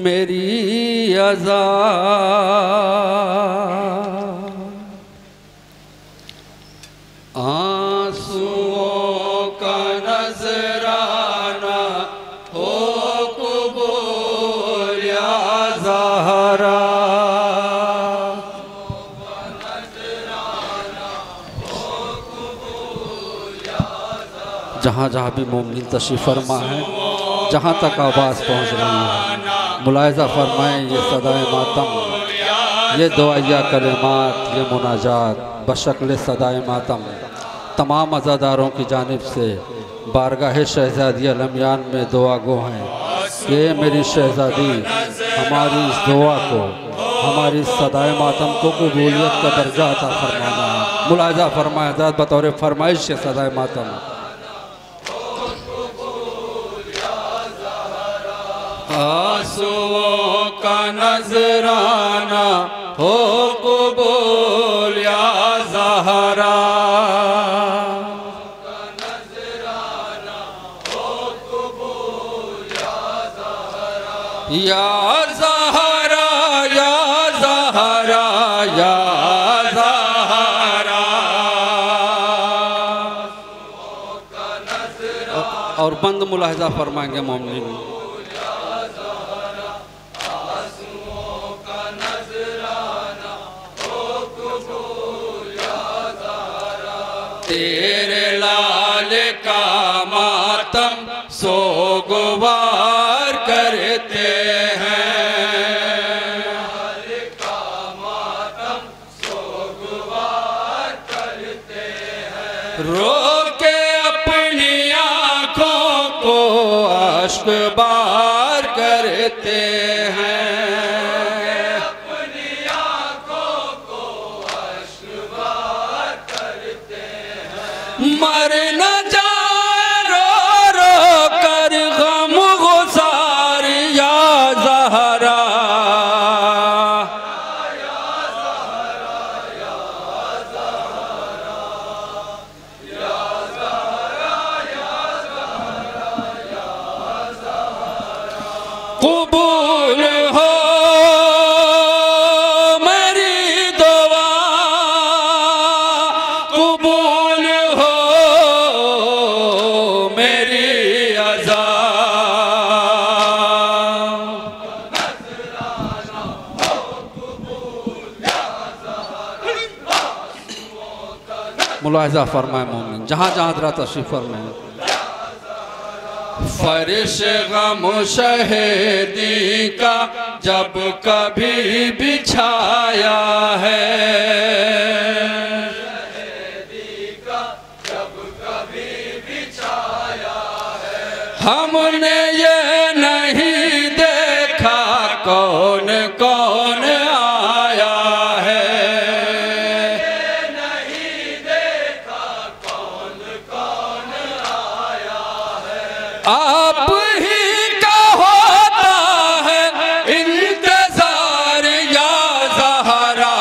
मेरी अज़ा। आंसुओं का नजराना हो कबूल या ज़हरा। जहाँ जहाँ भी मोमिन तशरीफ़ फरमा है, जहाँ तक आवाज़ पहुँच रही है, मुलाहिज़ा फरमाएँ ये सदाए मातम, ये दुआया कलिमात, ये मुनाजात बशक्ल सदाए मातम तमाम अज़ादारों की जानिब से बारगाह शहज़ादी अलमियान में दुआ गो हैं कि मेरी शहज़ादी हमारी इस दुआ को, हमारी सदाए मातम को कबूलियत का दर्जा अता फरमाना है। मुलाहिज़ा फरमाए हज़रत बतौर फरमाइश के सदाए मातम। आंसुओं का नजराना हो कबूल या ज़हरा। या ज़हरा या ज़हरा या ज़हरा। और बंद मुलाहिज़ा फरमाएंगे मोमिन। तेरे लाल का मातम सोगवार करते हैं, लाल का मातम सोगवार करते हैं। रो के अपनी आँखों को अश्क बार करते हैं, मर न जाए रो रो कर गम गुसार या ज़हरा। कबूल हो मेरी दुआ, कबूल हो मेरी अज़ा। मुलाहिज़ा फरमाए मोमिन, जहाँ जहाँ हज़रत तशरीफ़ फरमाए। फर्श गम शहीदी का जब कभी बिछाया है, हमने ये नहीं देखा कौन कौन आया है, नहीं देखा कौन कौन आया है। आप ही का होता है इंतजार या ज़हरा।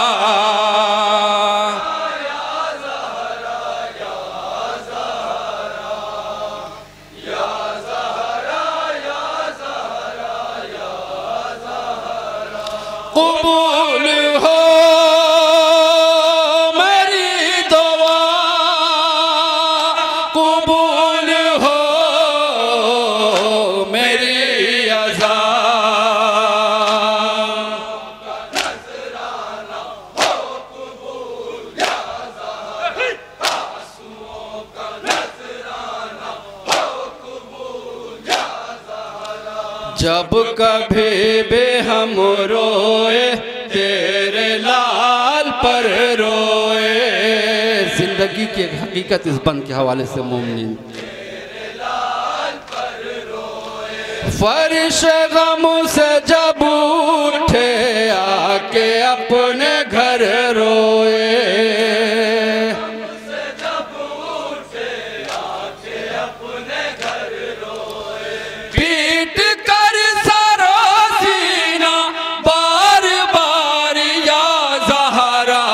कबूल हो मेरी दुआ, कबूल हो मेरी अज़ा। जब कभी भी हम रोए तेरे लाल पर रोए। जिंदगी की हकीकत इस बंद के हवाले से मोमिन। फर्श गम से जब उठे आके अपने घर रोए, पीट कर सरो सीना बार बार या ज़हरा।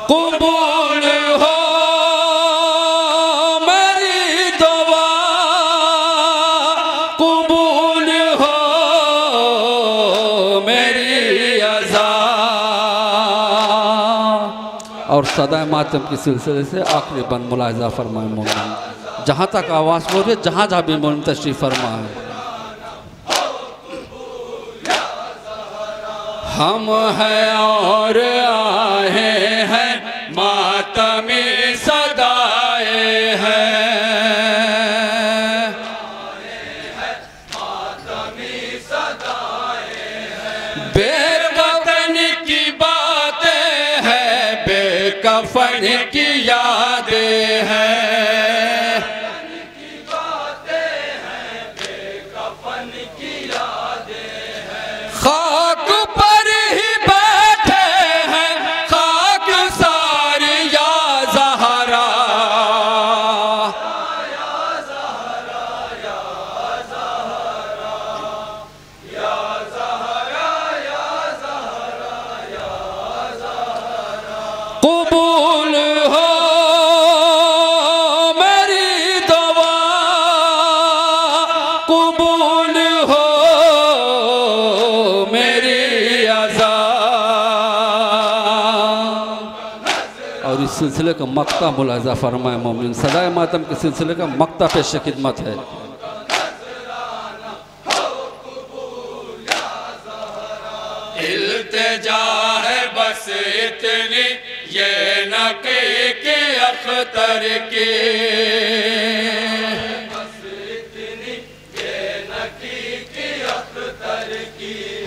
कबूल हो मेरी दुआ, कबूल हो मेरी अज़ा। और सदा मातम के सिलसिले से आखिरी बंद मुलाहिज़ा फरमाए मोमिन, जहाँ तक आवाज़ हो रही है, जहाँ जहाँ भी मोमिन तशरीफ़ फरमाए। हम हैं और आए हैं, मातमी सदाए हैं, बेकफन की बातें हैं, बेकफन की यादें हैं, खाक पर ही बैठे हैं, खाक सारी या ज़हरा, कबूल हो मेरी दुआ, कबूल हो मेरी अज़ा। और इस सिलसिले का मक्ता मुलाहिज़ा फरमाए मोमिन, सदाए मातम के सिलसिले का मक्ता पेश खिदमत है। इल्तिजा है बस इतनी ये नकी के अख्तर की,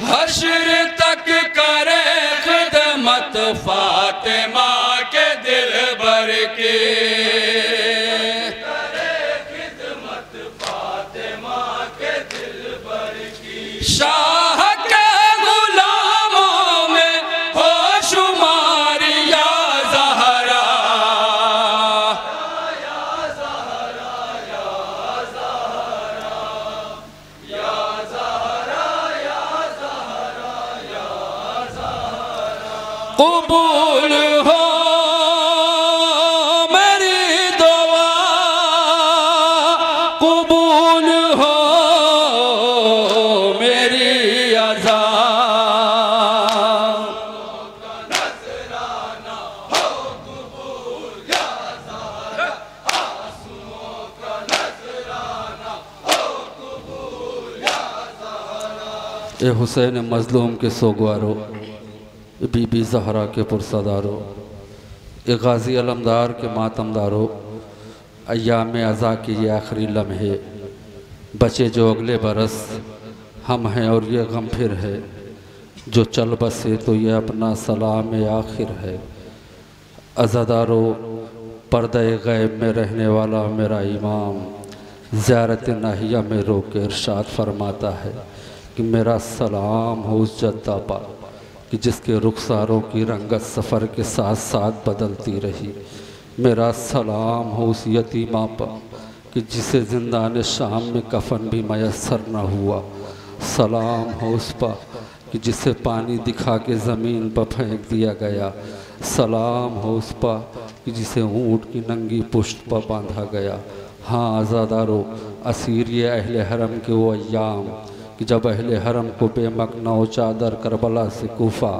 हश्र तक करे खिदमत फातिमा के दिल भर की, शाह के गुलामों में हो शुमार या ज़हरा, कबूल हो मेरी दुआ, कबूल हो मेरी अज़ा। ए हुसैन मज़लूम के सोगवारो, बीबी ज़हरा के पुरसदारो, ए गाज़ी अलमदार के मातमदारो, अय्याम अज़ा के ये आखिरी लम्हे, बचे जो अगले बरस हम हैं और ये गम फिर है, जो चल बसे तो ये अपना सलाम आखिर है। अज़ादारो, पर्दे गैब में रहने वाला मेरा इमाम ज़ियारत नाहिया में रोके इरशाद फरमाता है कि मेरा सलाम हो उस जद्दा पर कि जिसके रुखसारों की रंगत सफ़र के साथ साथ बदलती रही। मेरा सलाम हो उस यतीमा पर कि जिसे ज़िंदान शाम में कफन भी मैसर न हुआ। सलाम हो उस पर कि जिसे पानी दिखा के ज़मीन पर फेंक दिया गया। सलाम हो उस पर कि जिसे ऊँट की नंगी पुश्त पर बांधा गया। हाँ आज़ादारो, असीर ये अहले हरम के वो अय्याम कि जब अहले हरम को बेमकना चादर करबला से कूफा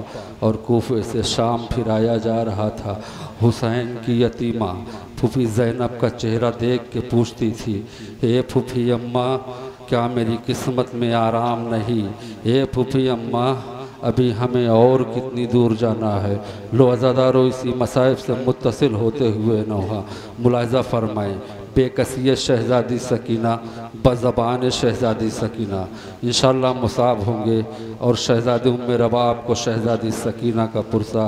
और कूफे से शाम फिराया जा रहा था। हुसैन की यतीमा फूफी ज़ैनब का चेहरा देख के पूछती थी, ए फूफी अम्मा क्या मेरी किस्मत में आराम नहीं? ए फूफी अम्मा अभी हमें और कितनी दूर जाना है? लो अज़ादारो, इसी मसाइब से मुत्तसिल होते हुए नौहा मुलाहिज़ा फरमाएँ बेकसियत शहज़ादी सकीना बज़बान शहज़ादी सकीना इंशाअल्लाह मुसाब होंगे और शहज़ादी उम्मे रबाब को शहज़ादी सकीना का पुरसा,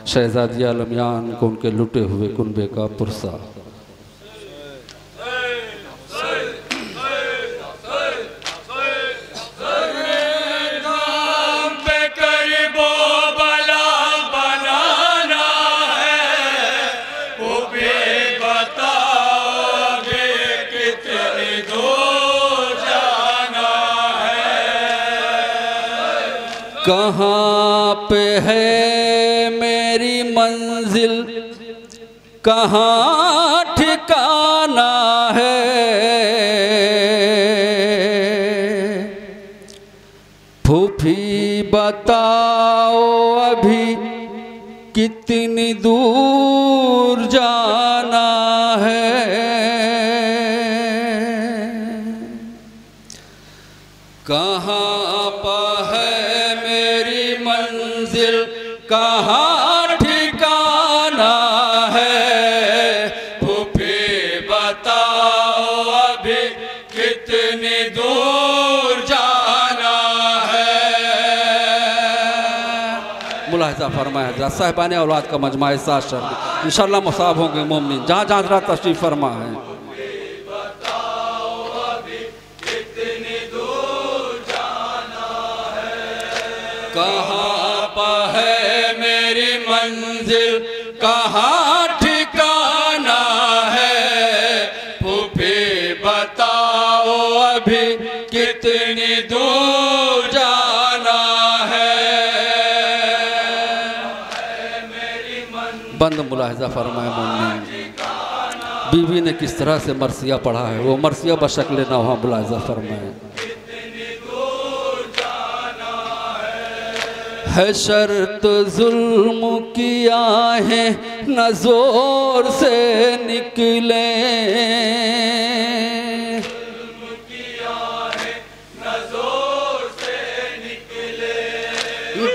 शहज़ादी आलमियान को उनके लुटे हुए कुनबे का पुरसा। कहाँ पे है मेरी मंजिल कहाँ ठिकाना है, फूफी बताओ अभी कितनी दूर जाना है। कहाँ पर है मेरी मंजिल, कहाँ ठिकाना है, फूफी बताओ अभी कितनी दूर जाना है। मुलाहिज़ा फरमाया हज़रत साहिबान औलाद का मजमा साथ शर्त इंशाअल्लाह मुसाब होंगे मोमिन जहाँ जहाँ हज़रत तशरीफ़ फरमा है। कहाँ पर है मेरी मंजिल, कहाँ ठिकाना है, फूफी बताओ अभी कितनी दूर जाना है। बंद मुलाहिज़ा फरमाए मोमिन बीवी ने किस तरह से मरसिया पढ़ा है, वो मरसिया बशक्ल ना वहाँ मुलाहिज़ा फरमाए। है शर्त जुल्म किया है न जोर से निकले,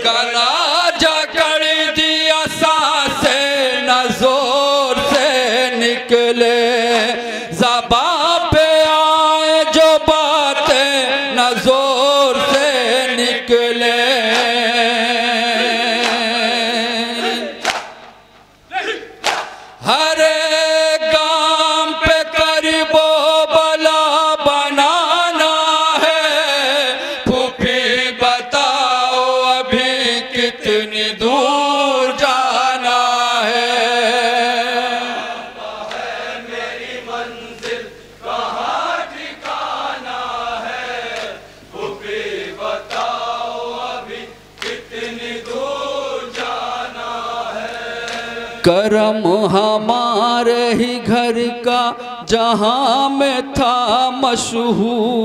गला जकड़ दिया सांसे न जोर से निकले, ज़बां पे आए जो बातें न जोर से निकले। हरे गाम पे करीबो बला बनाना है, फूफी बताओ अभी कितनी दूर जाना है। मेरी मंजिल कहाँ ठिकाना है, फूफी बताओ अभी कितनी दूर जाना है। करम हमारे ही घर का जहाँ में था मशहूर,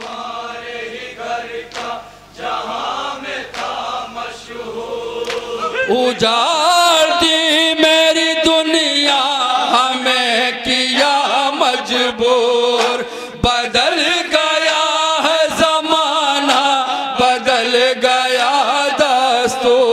हमारे ही घर का जहाँ में था मशहूर, उजाड़ दी मेरी दुनिया हमें किया मजबूर, बदल गया है ज़माना बदल गया दस्तूर,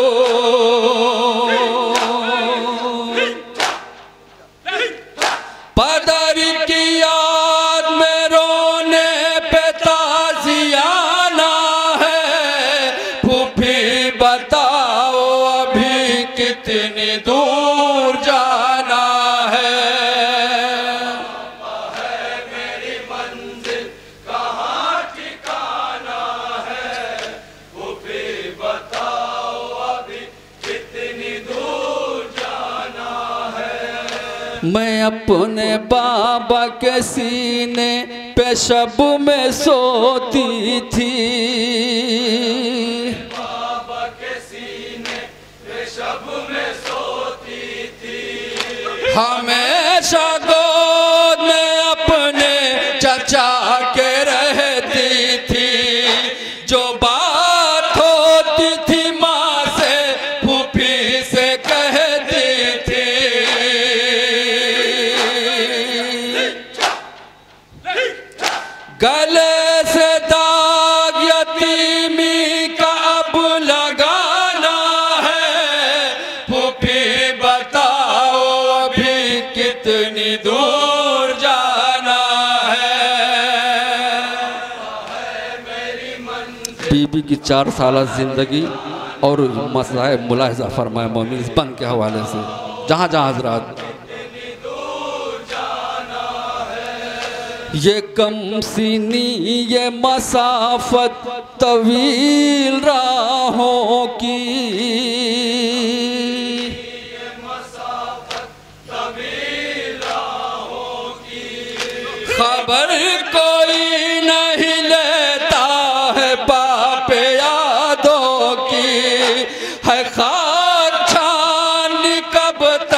पदर की याद में रोने पे ताज़ियाना है, फूफी बताओ अभी कितनी दूर जाना है। मेरी मंजिल कहाँ ठिकाना है, फूफी बताओ अभी कितनी दूर जाना है। मैं अपने बाबा के सीने पे शब में सोती थी, बाबा के सीने पे शब में सोती थी, हमेशा गोद में अपने चचा के रहती थी, जो बात होती थी माँ से फूफी से कहती थी। गले से दाग यतीमी का अब लगाना है, फूफी बताओ अभी कितनी दूर जाना है। बीबी की 4 साल जिंदगी और मसला मुलाहिज़ा फरमाए मोमिन इस बंद के हवाले से जहाँ जहाँ हजरात ये कम सीनी ये मसाफत तवील राहों की, खबर कोई नहीं लेता है बाप यादों की, है खाक छान कब तक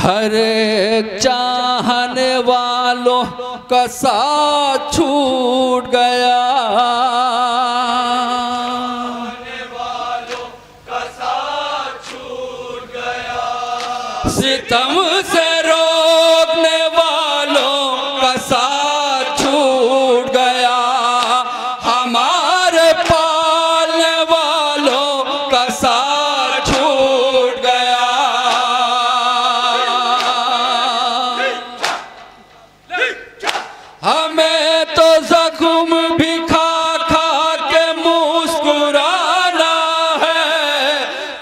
हर एक चाहने वालों का साथ छूट गया, सितम से रोकने वालों का साथ छूट गया, हमारे पालने वालों का साथ छूट गया। हमें तो जख्म भी खा खा के मुस्कुराना है,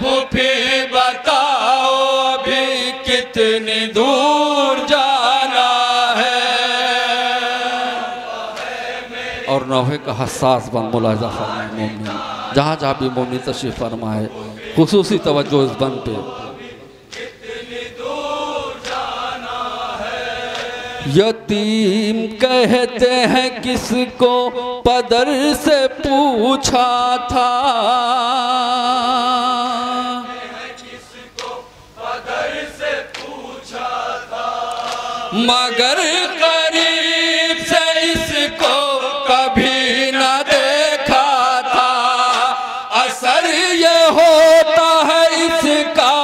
फूफी बताओ अभी कितनी दूर जाना है। और नौहे का हसास बन मुलाहिजा फरमाए मोमिन, जहाँ जहाँ भी मोमिन तशरीफ फरमाए खुसूसी तवज्जो इस बन पे। यतीम कहते हैं किसको पदर से पूछा था, मगर करीब से इसको कभी न देखा था, असर ये होता है इसका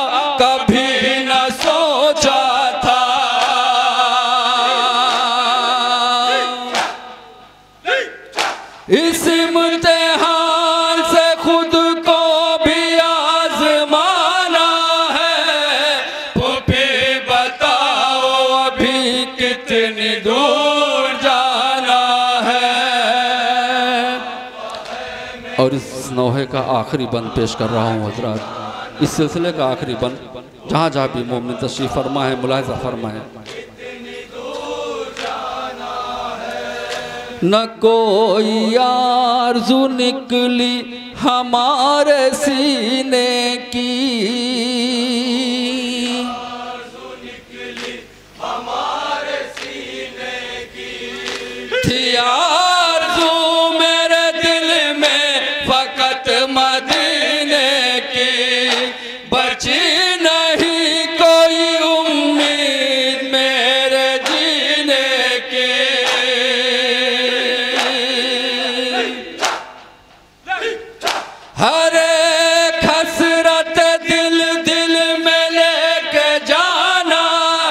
कभी न सोचा था। इस इम्तिहान से खुद को भी आजमाना है, फूफी बताओ अभी कितनी दूर जाना है। और इस नौहे का आखिरी बंद पेश कर रहा हूँ हजरात, इस सिलसिले का आखिरी बंद, जहाँ जहाँ भी मोमिन तशरीफ फरमा है मुलाहिजा फरमाए। न कोई आरज़ू निकली हमारे सीने की, थी आरज़ू मेरे दिल में फकत मदीने की, बची नहीं कोई उम्मीद मेरे जीने की। हर एक हसरत दिल दिल में लेके जाना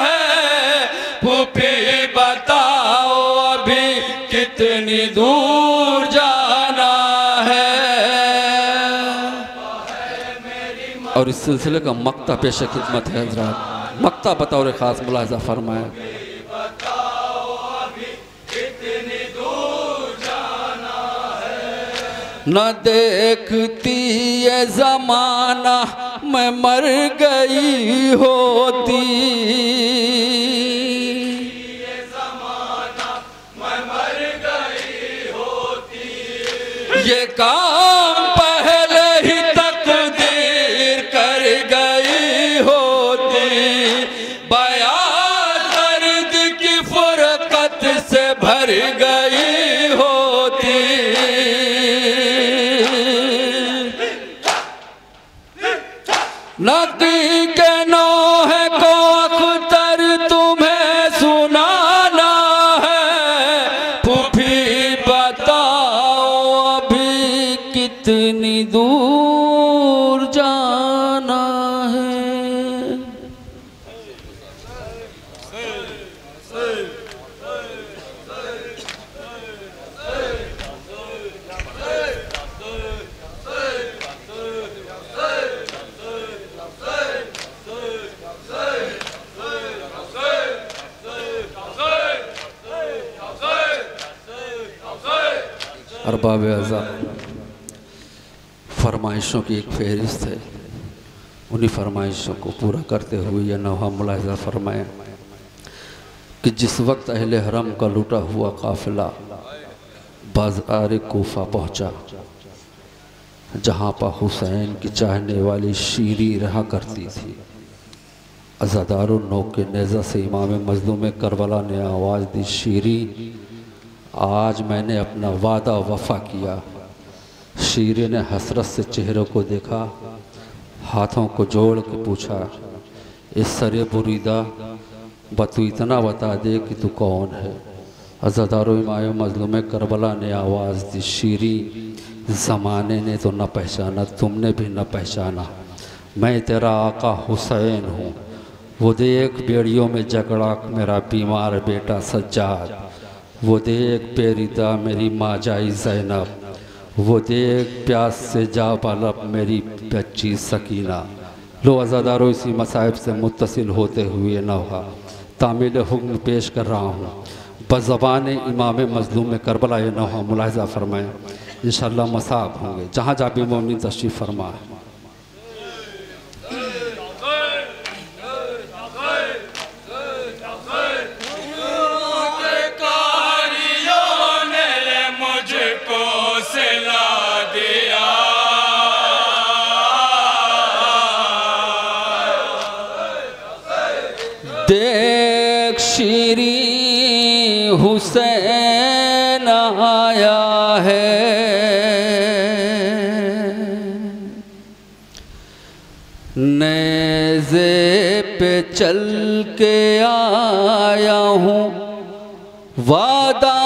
है, फूफी बताओ अभी कितनी दूर जाना है। और इस सिलसिले का मक्ता पेश खिदमत है हजरात, मक्ता बतौर खास मुलाहिजा फरमाए। न देखती ये ज़माना मैं मर गई होती, ये ज़माना मैं मर गई होती, ये काम पहले ही तकदीर कर गई होती, बया दर्द की फुरकत से भर गई होती। नदी के नौहे को अख्तर तुम्हें सुनाना है, फूफी बताओ अभी कितनी दूर जाना है। अरबाब अज़ा फरमाइशों की एक फहरिस्त है, उन्हीं फरमाइशों को पूरा करते हुए यह नौहा मुलाहिज़ा फरमाया कि जिस वक्त अहले हरम का लूटा हुआ काफ़िला बाज़ार कोफा पहुँचा, जहाँ पर हुसैन की चाहने वाली शीरी रहा करती थी, अज़ादारों नोक के नेज़ा से इमाम मज़लूम करबला ने आवाज़ दी, शीरी आज मैंने अपना वादा वफ़ा किया। शीरे ने हसरत से चेहरों को देखा, हाथों को जोड़ के पूछा, इस सरे बुरीदा बतू इतना बता दे कि तू कौन है। अज़ादारो इमाम मज़लूम करबला ने आवाज़ दी, शीरी ज़माने ने तो न पहचाना, तुमने भी न पहचाना, मैं तेरा आका हुसैन हूँ। वो देख बेड़ियों में झगड़ा मेरा बीमार बेटा सज्जाद, वो देख पेरिदा मेरी माँ जाई ज़ैनब, वो देख प्यास से जा बालब मेरी बच्ची सकीना। लो अज़ादारो इसी मसाइब से मुत्तसिल होते हुए नौहा तामील हुक्म पेश कर रहा हूँ बज़बान इमाम मज़लूम करबला। ये नौहा मुलाहिज़ा फरमाएँ, इंशाअल्लाह मसाब होंगे जहाँ जहाँ भी मोमिन तशरीफ़ फरमा है। देख शीरी हुसैन आया है, नेज़े पे चल के आया हूँ, वादा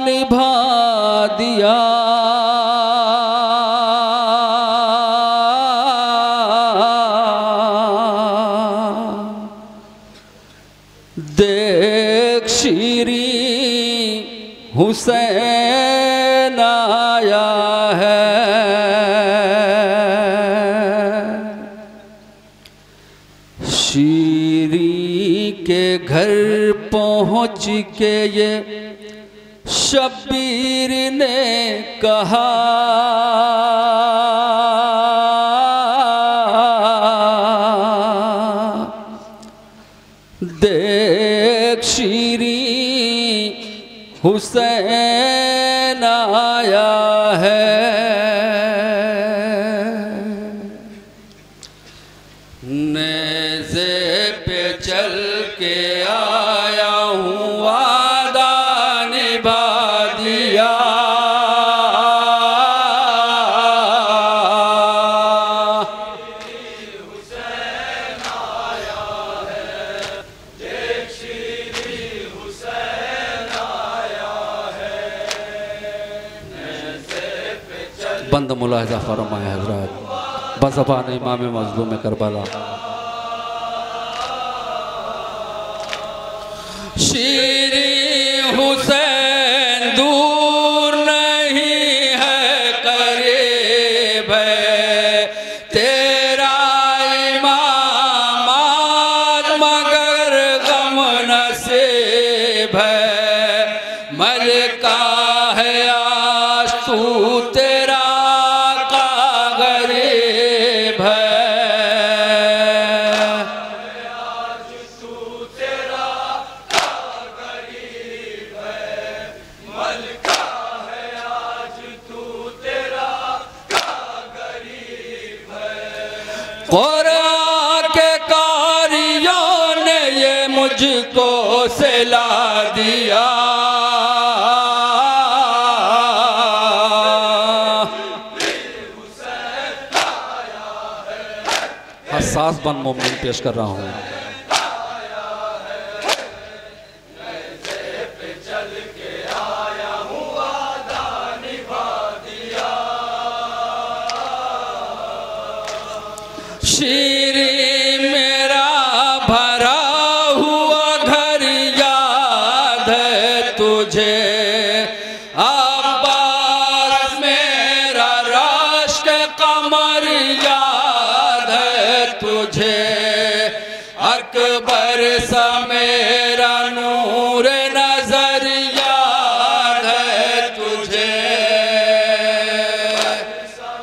निभा दिया। देख शीरी हुसैन आया है, शीरी के घर पहुँच के ये शब्बीर ने कहा, देख शीरी हुसैन आया है, नेज़े पे चल के आया हूँ, वादा निभा दिया। बंद मुलाहिज़ा फरमाए हज़रात बज़बान इमाम मज़लूम करबला। शीरी हुसैन दूर नहीं है करीब है, तेरा इमामात मगर गम नसीब है, मलका है आज तू तेरा गरीब है, आज तू तेरा गरीब है, मलका है आज तू तेरा गरीब है। कुरान के कारियों ने ये मुझको सिला दिया, हसास बन मोमिन पेश कर रहा हूँ। शीरी मेरा भरा हुआ घर याद है तुझे, अब्बास मेरा राष्ट्र कमर याद है तुझे, अकबर सा मेरा नूर नजर याद है तुझे,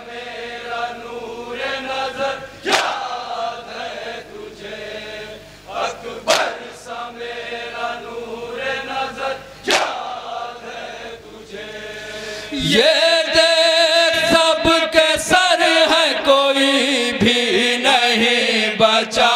मेरा नूर नजर याद है तुझे, अकबर सा मेरा नूर नजर याद है तुझे। ये देख सबके सर है कोई भी नहीं बचा,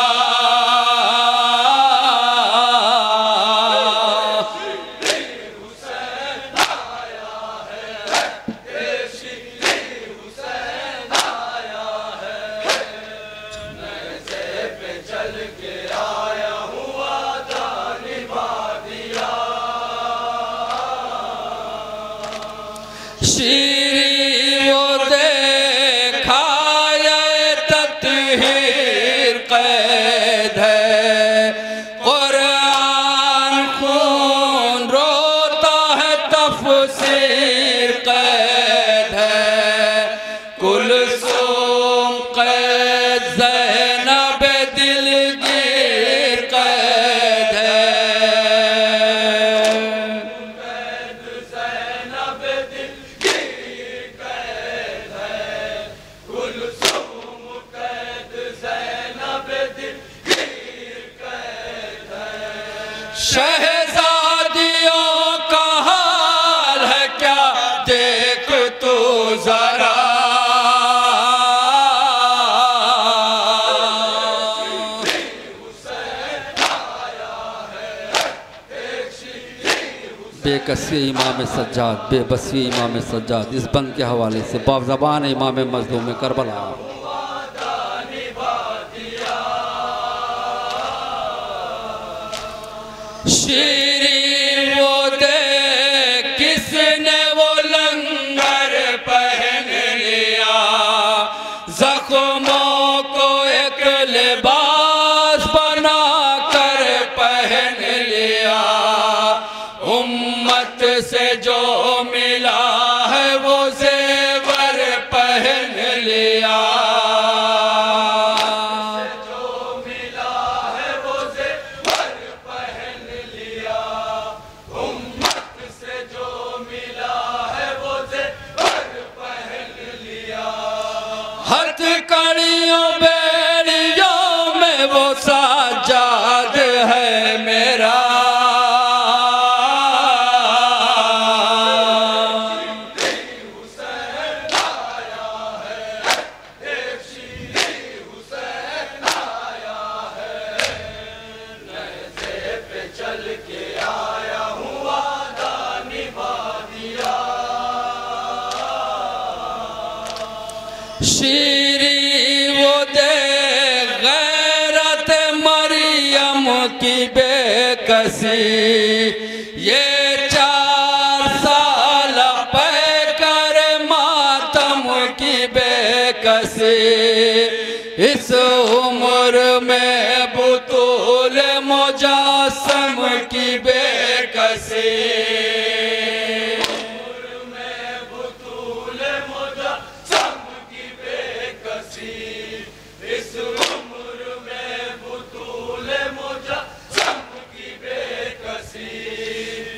शीरी वो देखा ये तत्हीर कैद है, कुरान खून रोता है तफसीर कैद है, कुलसूम कैद ज़ैनब दिलगीर कैद है। शहजादियों का हाल है क्या देख तू जरा, बेकसी इमाम सज्जाद, बेबसी इमाम सज्जाद, इस बंद के हवाले से बाज़बान इमाम मज़लूम करबला। शीरी वो दे किसने वो लंगर पहन लिया, जख्मों को एक लिबास बना कर पहन लिया, उम्मत से जो मिला है वो ज़ेवर पहन लिया, हथकड़ियों बेड़ियों में वो साजाद है मेरा, शीरी वो दे गैरत मरियम की बेकसी, ये 4 साल पे कर मातम की बेकसी, इस उम्र में बुतूल मुजासम की बेकसी,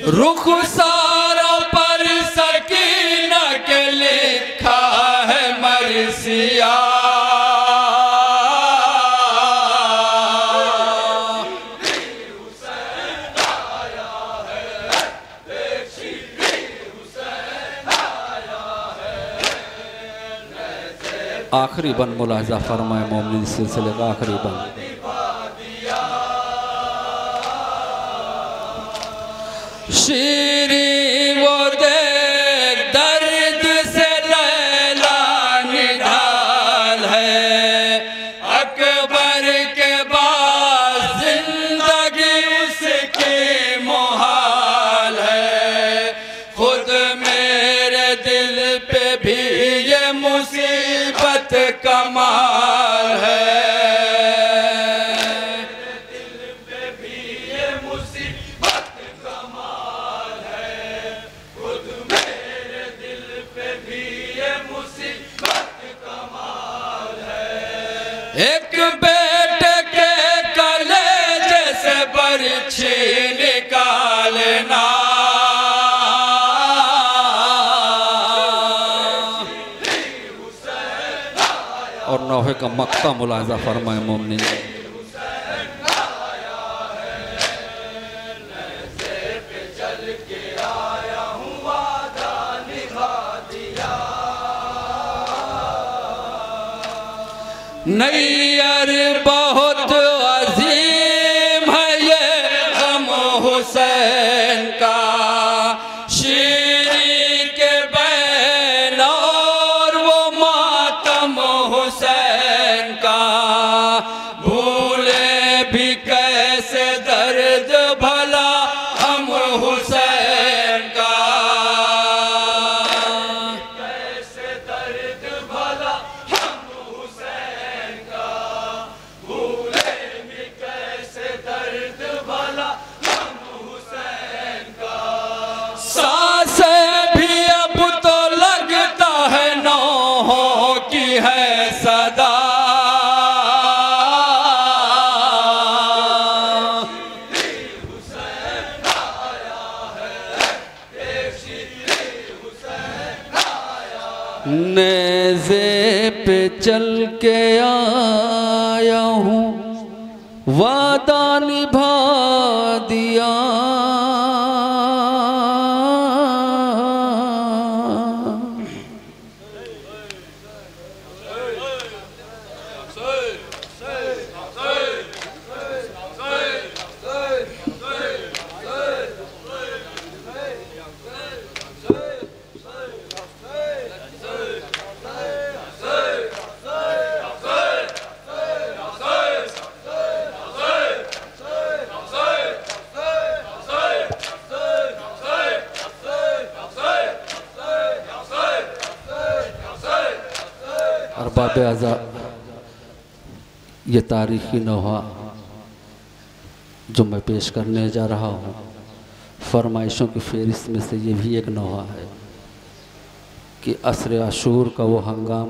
रुखसारों पर सकीना के लिखा है मरसिया, आखिरी बन मुलाहिज़ा फरमाए मोमिन सिलसिले का आखिरी बन। शीरी वो देख दर्द से लैला निढाल है, अकबर के बाद जिंदगी उसकी मुहाल है, खुद मेरे दिल पे भी ये मुसीबत कमाल है, एक बेटे के कलेजे से बरछी निकालना, और नौहे का मक्ता मुलाहिज़ा फरमाए मोमिन। नैयर बहुत अजीम है ये गम हुसैन का, शीरी के बैन और वो मातम हुसैन का, भूले भी कैसे दर्द भला हम हुसैन का। नेज़े पे चल के आया हूँ, वादा निभा दिया। अरबाब अज़ा, ये तारीख़ी नोहा जो मैं पेश करने जा रहा हूँ, फरमाइशों की फ़हरिस्त में से ये भी एक नोहा है कि असर आशूर का वो हंगाम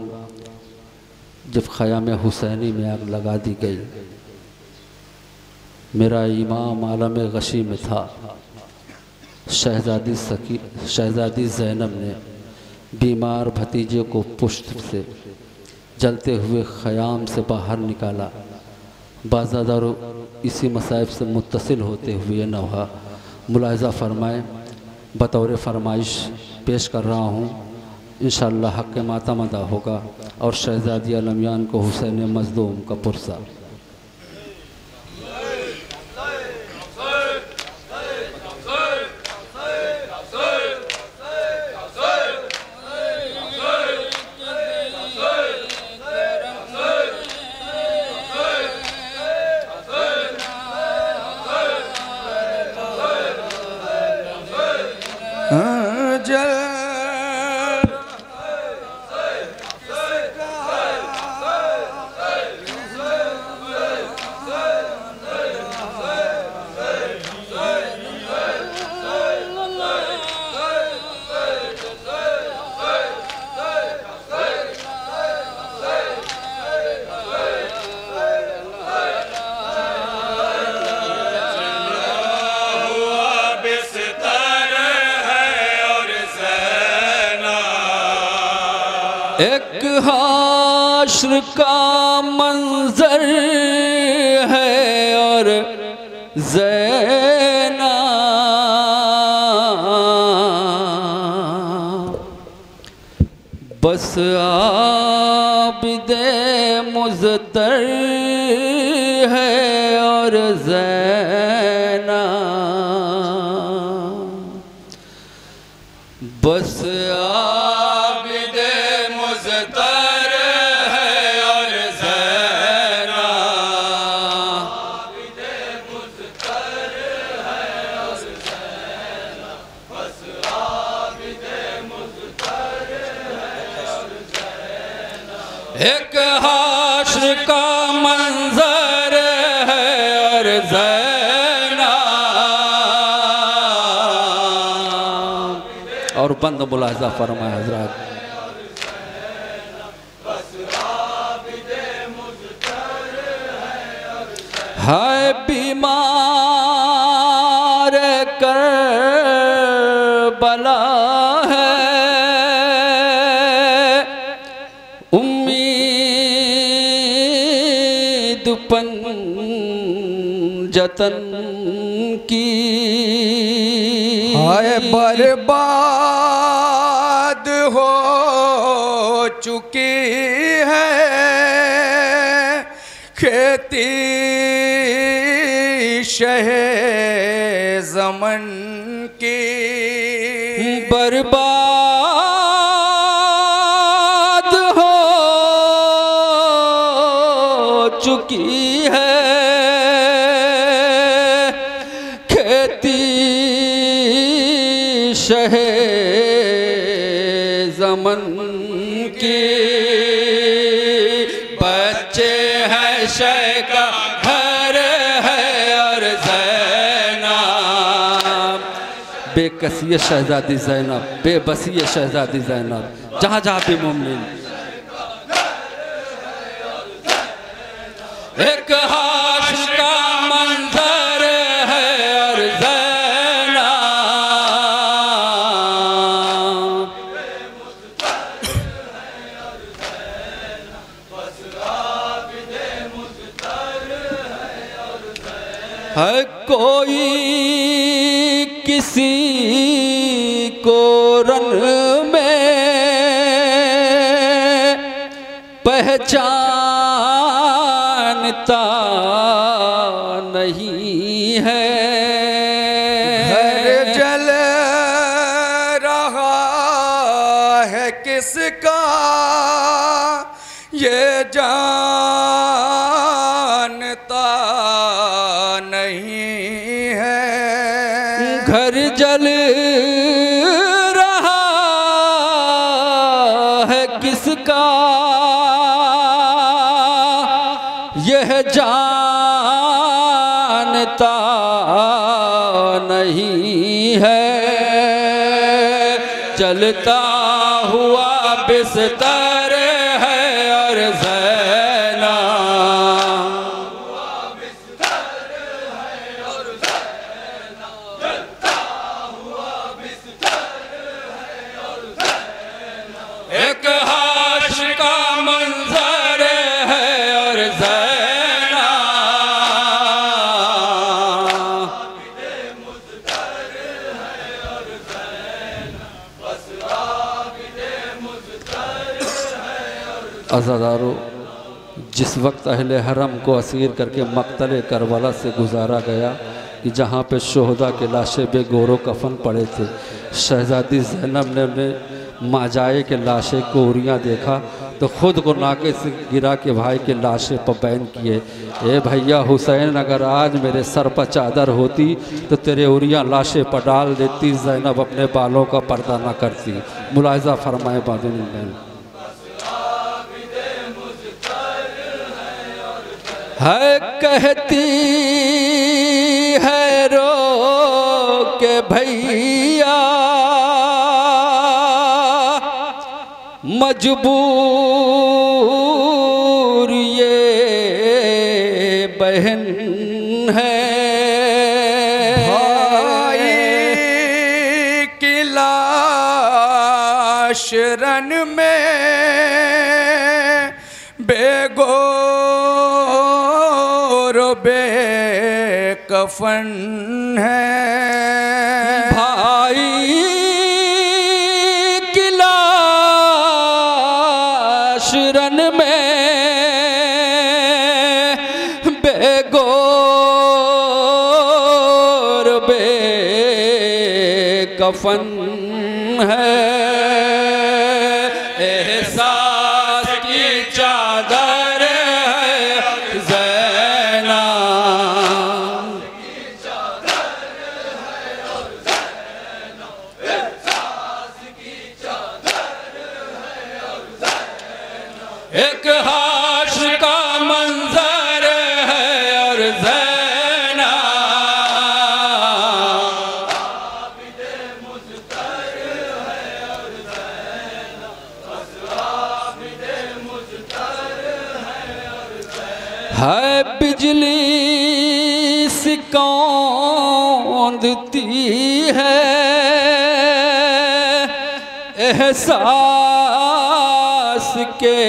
जब ख़याम हुसैनी में आग लगा दी गई, मेरा इमाम आलम गशी में था। शहज़ादी ज़ैनब ने बीमार भतीजे को पुश्त से जलते हुए ख़याम से बाहर निकाला। बाज़ादारो इसी मसाइब से मुत्तसिल होते हुए नौहा मुलाहिज़ा फरमाए, बतौर फरमाइश पेश कर रहा हूँ। इंशाअल्लाह हक़ मातम अदा होगा और शहज़ादी अलमियान को हुसैन मज़लूम का पुरसा। एक हाश्र का मंजर है और ज़ैना बस आबिदे मुज़तर है और ज़ैना बस एक हाश्र का मंजर है और ज़ैना और बंद मुलाहिज़ा फरमाए हज़रात। हाय बीमार करबला है, पंजतन की हाय बर्बाद हो चुकी है खेती शहे ज़मन की। बर्बाद हो चुकी है शहे ज़मन की। बच्चे हैं शह का घर है और ज़ैनब बेकसी शहज़ादी ज़ैनब, बेबसी शहज़ादी ज़ैनब, जहाँ जहाँ भी मुमकिन। एक हाश्र का मंजर है और ज़ैनब है कोई किसी को रन में पहचानता नहीं है। घर जल रहा है किसका ये जानता नहीं है। घर जल रहा है किसका यह जानता नहीं है। चलता हुआ बिस्तर है और ज़ैना एक हाश का मंजर है और ज़ैना अज़ादारो, जिस वक्त अहले हरम को असीर करके मक्तल करबला से गुजारा गया कि जहाँ पे शोहदा के लाशें बेगोरो कफन पड़े थे, शहज़ादी ज़ैनब ने माजाए के लाशें को उरियाँ देखा तो ख़ुद को नाके से गिरा के भाई के लाशें पर बैन किए, ए भैया हुसैन, अगर आज मेरे सर पर चादर होती तो तेरे उरियाँ लाशें पर डाल देती, ज़ैनब अपने बालों का पर्दा न करती। मुलाहिज़ा फरमाए बादुन बहन। है कहती है रो के भैया मजबूर ये बहन है। भाई की लाश रन में बेगोर बेकफन है। भाई की लाश रन में बेगोर बेकफन है। एहसास की चादर है ज़ैना एक हाश का मंजर है और ज़ैना है बिजली सी कौंधती है एहसास के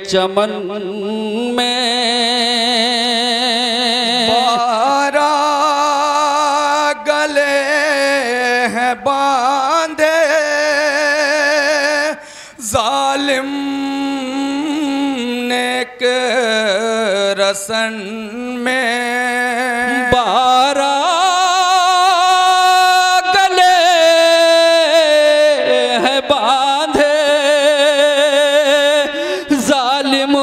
चमन में। 12 गले हैं बांधे जालिम ने के रसन में। 12 गले हैं बांधे जालिम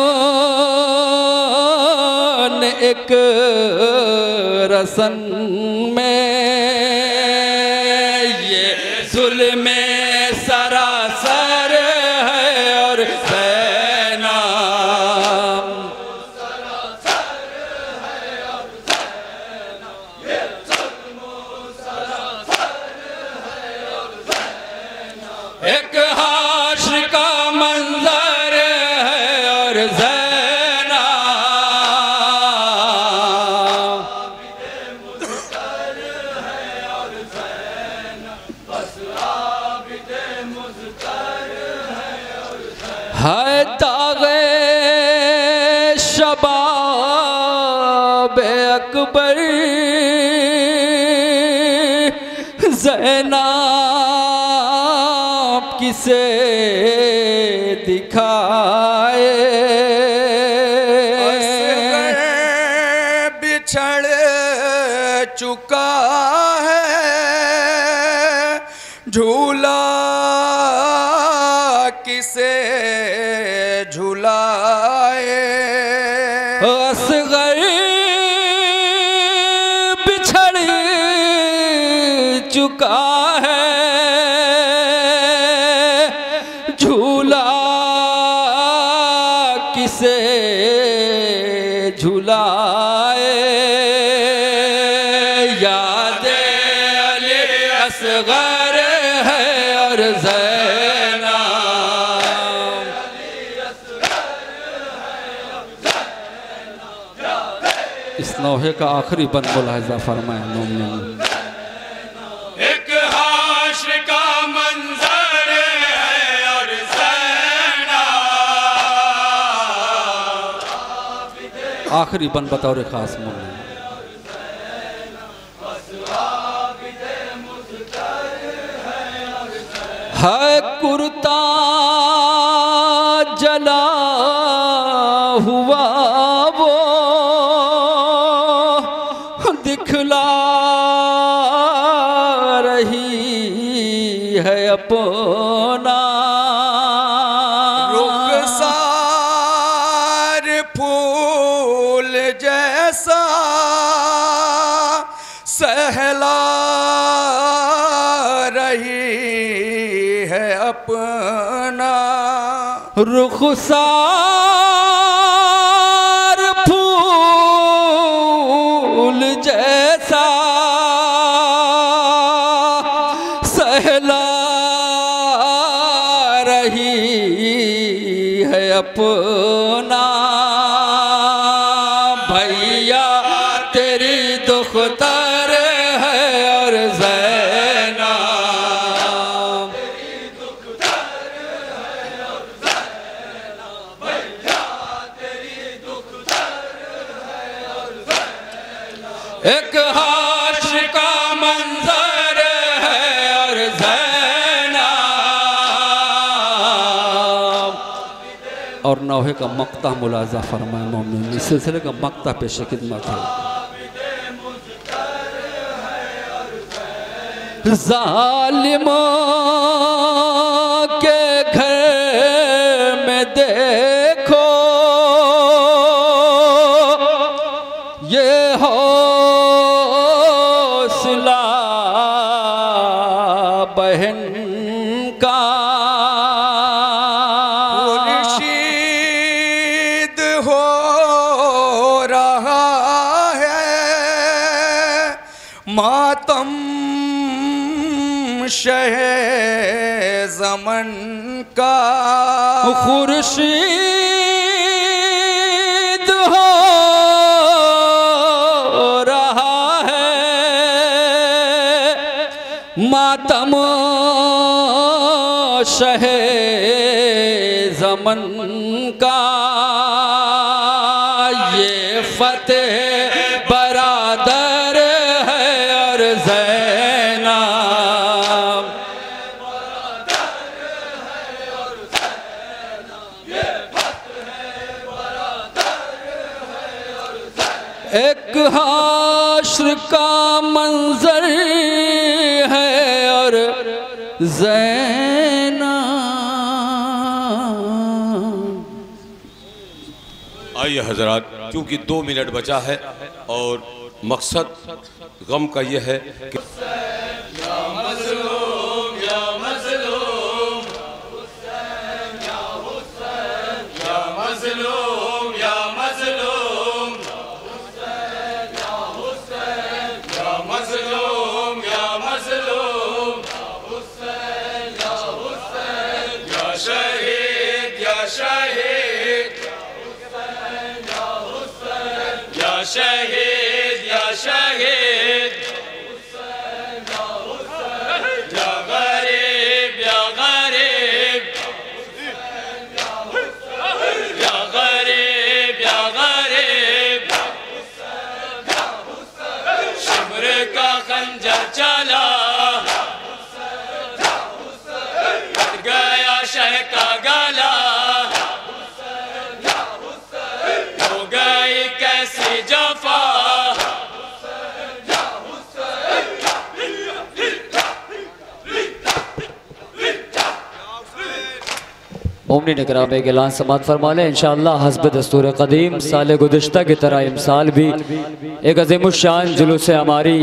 ने एक रसन में। ये जुल्म सरासर है और ज़ैना एक हाश का मंजर है और ज़ैना है दागे शबाब अकबर ज़ैनब किसे दिखाए। बिछड़ चुका है झूला किसे झुलाए। असगर बिछड़ चुका है झूला किसे झुलाए। याद अली असगर है और इस नौहे का आखिरी बंद मुलाहिजा फरमाए मोमिन। एक हाशर का मंजर है और ज़ैनब। आखिरी बंद बतौर खास मोमिन। है कुर्ता जला हुआ वो दिखला रही है अपना। रुखसार फूल जैसा सहला रही है अपना। रुखसार फूल जैसा सहला रही है अपना। भैया तेरी दुख्तर है और एक हाशर का मंजर है और ज़ैनब। और नौहे का मक्ता मुलाजा फरमाए मोमिन। इस सिलसिले का मक्ता पेश खिदमत है। ज़ालिमों के घर में देखो ये हौसला बहन का। मुर्शीद हो रहा है मातम शहे ज़मन का। खुर्शीद हो रहा है मातम शहे ज़मन का। ये फतेह बरादर है और ज़ैनब। एक हाशर का मंजर है और ज़ैनब। आइए हजरात, क्योंकि 2 मिनट बचा है और मकसद गम का यह है कि शहीद या शहीद या गरीब या गरीब या गरीब या गरीब का गला, हो गई कैसी जफा। मोमिन इकराम एक ऐलान समात फरमा लें। इंशाअल्लाह हस्ब दस्तूर कदीम साल गुज़श्ता की तरह इमसाल भी एक अज़ीमुश्शान जुलूस हमारी